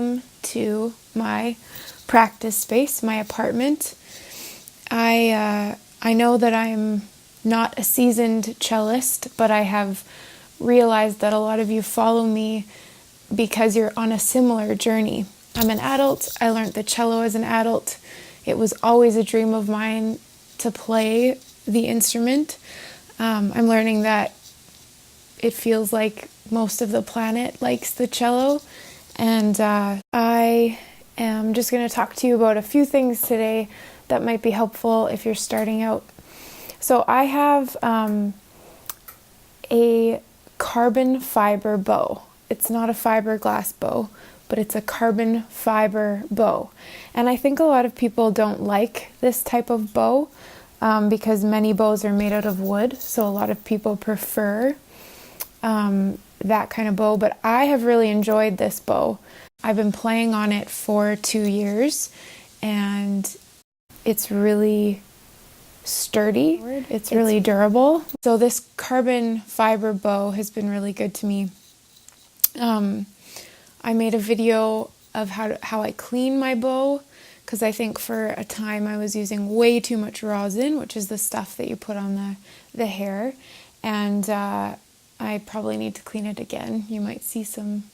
welcome to my practice space, my apartment. I know that I'm not a seasoned cellist, but I have realized that a lot of you follow me because you're on a similar journey. I'm an adult. I learned the cello as an adult. It was always a dream of mine to play the instrument. I'm learning that it feels like most of the planet likes the cello, and I am just going to talk to you about a few things today that might be helpful if you're starting out. So I have a carbon fiber bow. It's not a fiberglass bow, but it's a carbon fiber bow. And I think a lot of people don't like this type of bow because many bows are made out of wood. So a lot of people prefer that kind of bow, but I have really enjoyed this bow. I've been playing on it for 2 years, and it's really sturdy. It's really durable. So this carbon fiber bow has been really good to me. I made a video of how I clean my bow, because I think for a time I was using way too much rosin, which is the stuff that you put on the hair, and I probably need to clean it again. You might see some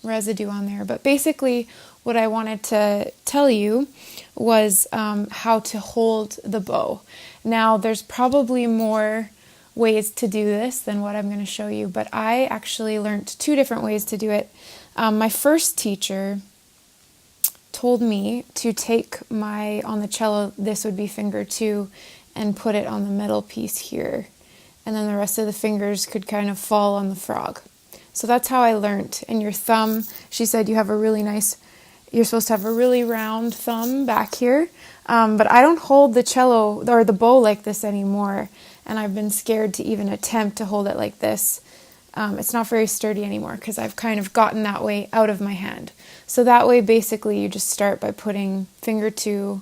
residue on there. But basically, what I wanted to tell you was how to hold the bow. Now, there's probably more ways to do this than what I'm going to show you, but I actually learned 2 different ways to do it. My first teacher told me to take on the cello, this would be finger 2, and put it on the middle piece here. And then the rest of the fingers could kind of fall on the frog. So that's how I learned. And your thumb, she said you're supposed to have a really round thumb back here. But I don't hold the cello or the bow like this anymore. And I've been scared to even attempt to hold it like this. It's not very sturdy anymore because I've kind of gotten that way out of my hand. So that way, basically, you just start by putting finger 2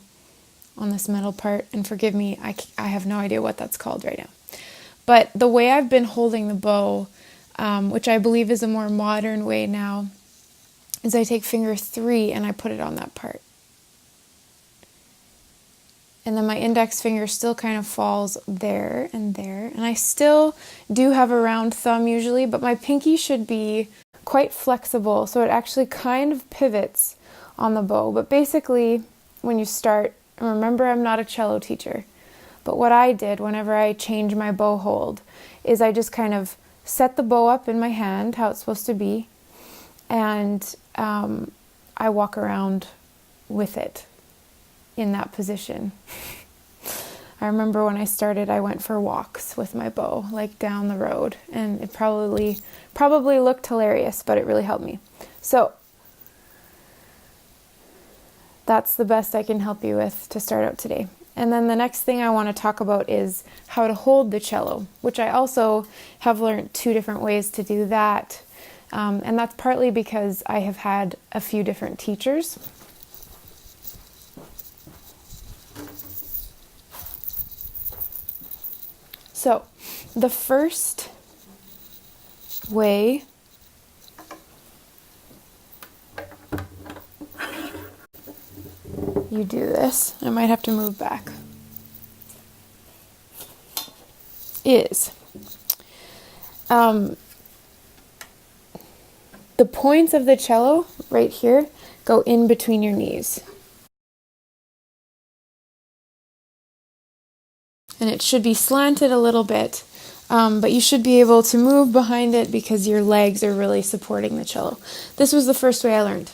on this middle part. And forgive me, I have no idea what that's called right now. But the way I've been holding the bow, which I believe is a more modern way now, is I take finger 3 and I put it on that part. And then my index finger still kind of falls there and there. And I still do have a round thumb usually, but my pinky should be quite flexible, so it actually kind of pivots on the bow. But basically, when you start, remember I'm not a cello teacher, but what I did whenever I change my bow hold is I just kind of set the bow up in my hand, how it's supposed to be, and I walk around with it in that position. I remember when I started, I went for walks with my bow, like down the road, and it probably looked hilarious, but it really helped me. So that's the best I can help you with to start out today. And then the next thing I want to talk about is how to hold the cello, which I also have learned 2 different ways to do that. And that's partly because I have had a few different teachers. So the first way you do this, I might have to move back, is the points of the cello right here go in between your knees. And it should be slanted a little bit, but you should be able to move behind it because your legs are really supporting the cello. This was the first way I learned.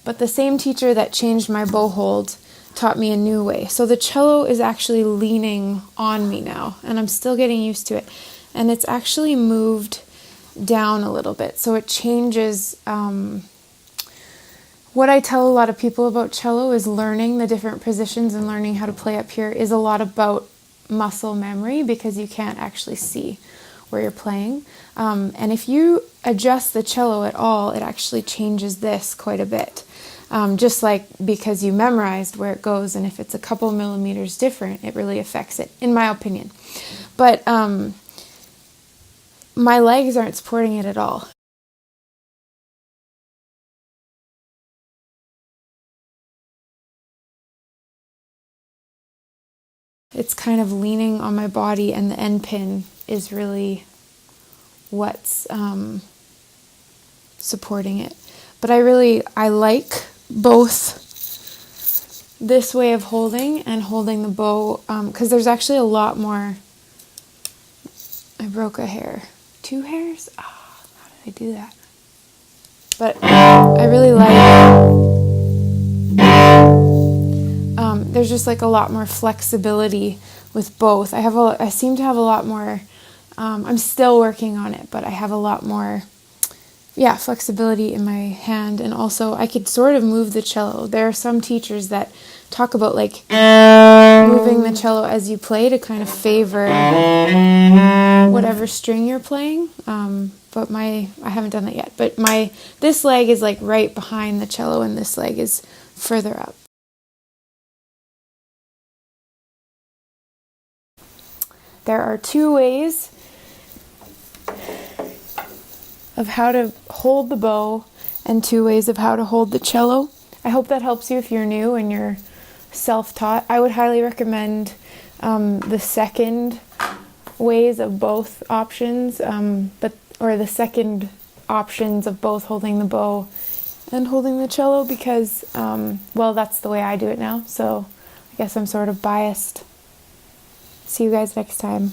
But the same teacher that changed my bow hold taught me a new way. So the cello is actually leaning on me now, and I'm still getting used to it. And it's actually moved down a little bit. So it changes. What I tell a lot of people about cello is learning the different positions and learning how to play up here is a lot about muscle memory, because you can't actually see where you're playing. And if you adjust the cello at all, it actually changes this quite a bit. Just like because you memorized where it goes, and if it's a couple millimeters different, it really affects it, in my opinion. But my legs aren't supporting it at all. it's kind of leaning on my body, and the end pin is really what's supporting it. But I like both this way of holding and holding the bow, because there's actually a lot more. I broke a hair. 2 hairs? How did I do that? But I really like, there's just like a lot more flexibility with both. I seem to have a lot more, I'm still working on it, but I have a lot more, flexibility in my hand. And also I could sort of move the cello. There are some teachers that talk about like moving the cello as you play to kind of favor whatever string you're playing. But I haven't done that yet. But this leg is like right behind the cello, and this leg is further up. There are 2 ways of how to hold the bow and 2 ways of how to hold the cello. I hope that helps you if you're new and you're self-taught. I would highly recommend the second ways of both options, or the second options of both holding the bow and holding the cello, because, that's the way I do it now. So I guess I'm sort of biased. See you guys next time.